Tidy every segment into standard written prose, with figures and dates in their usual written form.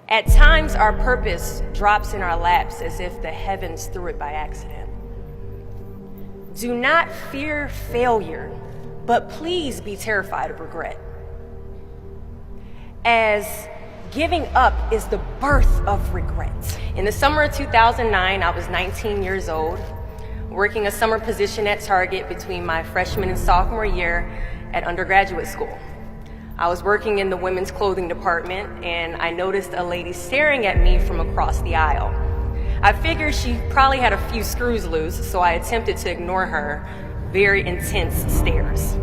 At times, our purpose drops in our laps as if the heavens threw it by accident. Do not fear failure, but please be terrified of regret. As giving up is the birth of regret. In the summer of 2009, I was 19 years old, working a summer position at Target between my freshman and sophomore year at undergraduate school. I was working in the women's clothing department, and I noticed a lady staring at me from across the aisle. I figured she probably had a few screws loose, so I attempted to ignore her very intense stares.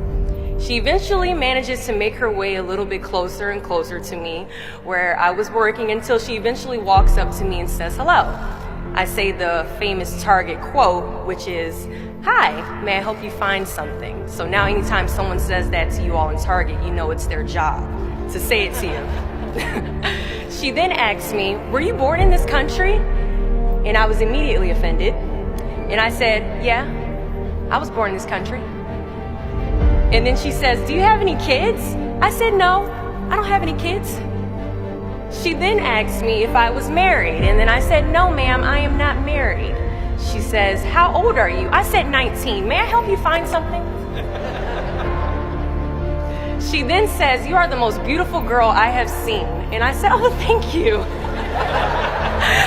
She eventually manages to make her way a little bit closer and closer to me where I was working until she eventually walks up to me and says hello. I say the famous Target quote, which is, "Hi, may I help you find something?" So now anytime someone says that to you all in Target, you know it's their job to say it to you. She then asks me, "Were you born in this country?" And I was immediately offended. And I said, "Yeah, I was born in this country." And then she says, "Do you have any kids?" I said, "No, I don't have any kids." She then asked me if I was married, and then I said, "No, ma'am, I am not married." She says, "How old are you?" I said, 19. "May I help you find something?" She then says, "You are the most beautiful girl I have seen." And I said, "Oh, thank you."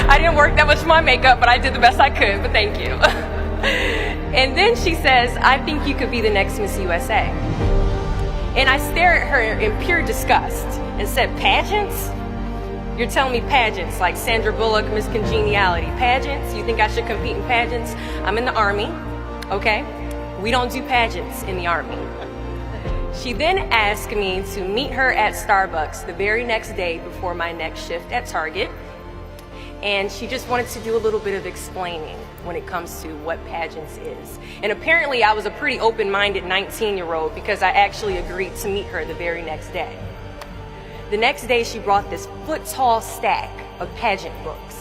I didn't work that much for my makeup, but I did the best I could, but thank you. And then she says, "I think you could be the next Miss USA." And I stare at her in pure disgust and said, "Pageants? You're telling me pageants like Sandra Bullock, Miss Congeniality. Pageants? You think I should compete in pageants? I'm in the Army, okay? We don't do pageants in the Army." She then asked me to meet her at Starbucks the very next day before my next shift at Target. And she just wanted to do a little bit of explaining when it comes to what pageants is. And apparently I was a pretty open-minded 19-year-old because I actually agreed to meet her the very next day. The next day, she brought this foot-tall stack of pageant books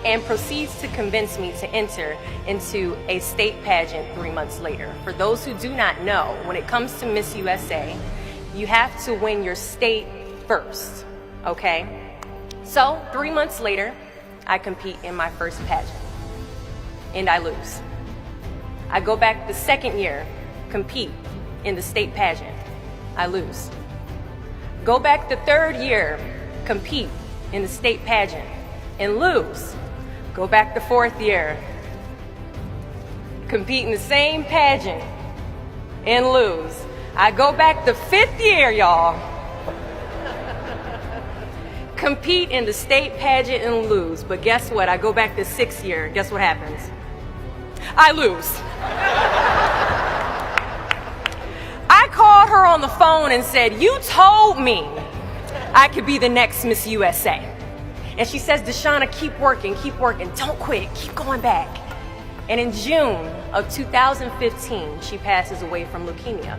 and proceeds to convince me to enter into a state pageant 3 months later. For those who do not know, when it comes to Miss USA, you have to win your state first, okay? So 3 months later, I compete in my first pageant, and I lose. I go back the second year, compete in the state pageant. I lose. Go back the third year, compete in the state pageant, and lose. Go back the fourth year, compete in the same pageant, and lose. I go back the fifth year, y'all, compete in the state pageant and lose. But guess what? I go back the sixth year. Guess what happens? I lose. I called her on the phone and said, "You told me I could be the next Miss USA." And she says, "Deshauna, keep working, don't quit, keep going back." And in June of 2015, she passes away from leukemia.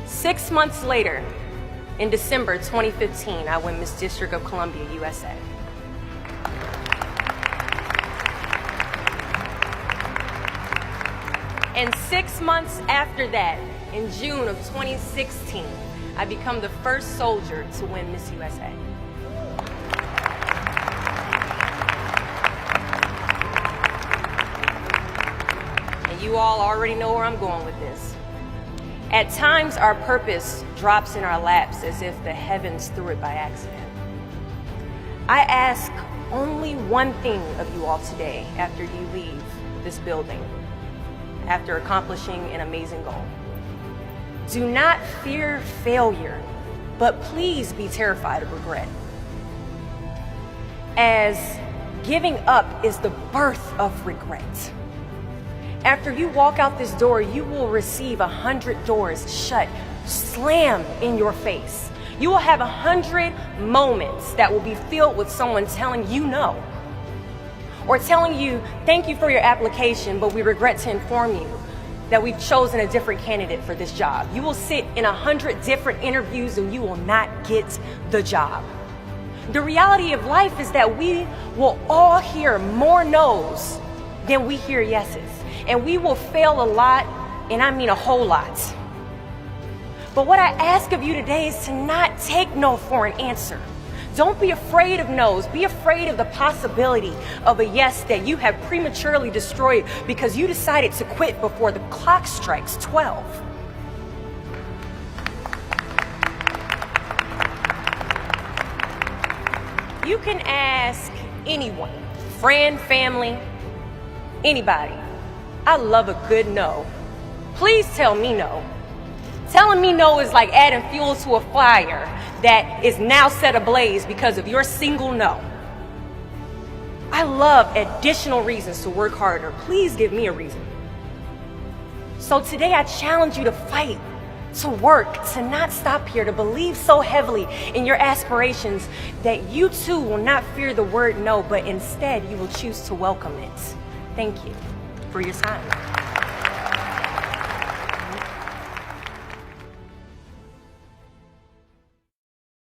6 months later, in December 2015, I win Miss District of Columbia, USA. And 6 months after that, in June of 2016, I become the first soldier to win Miss USA. And you all already know where I'm going with this. At times, our purpose drops in our laps as if the heavens threw it by accident. I ask only one thing of you all today after you leave this building, after accomplishing an amazing goal. Do not fear failure, but please be terrified of regret. As giving up is the birth of regret. After you walk out this door, you will receive 100 doors shut, slam in your face. You will have 100 moments that will be filled with someone telling you no, or telling you, "Thank you for your application, but we regret to inform you that we've chosen a different candidate for this job." You will sit in 100 different interviews and you will not get the job. The reality of life is that we will all hear more no's than we hear yeses. And we will fail a lot, and I mean a whole lot. But what I ask of you today is to not take no for an answer. Don't be afraid of no's. Be afraid of the possibility of a yes that you have prematurely destroyed because you decided to quit before the clock strikes 12. You can ask anyone, friend, family, anybody. I love a good no. Please tell me no. Telling me no is like adding fuel to a fire that is now set ablaze because of your single no. I love additional reasons to work harder. Please give me a reason. So today I challenge you to fight, to work, to not stop here, to believe so heavily in your aspirations that you too will not fear the word no, but instead you will choose to welcome it. Thank you for your time.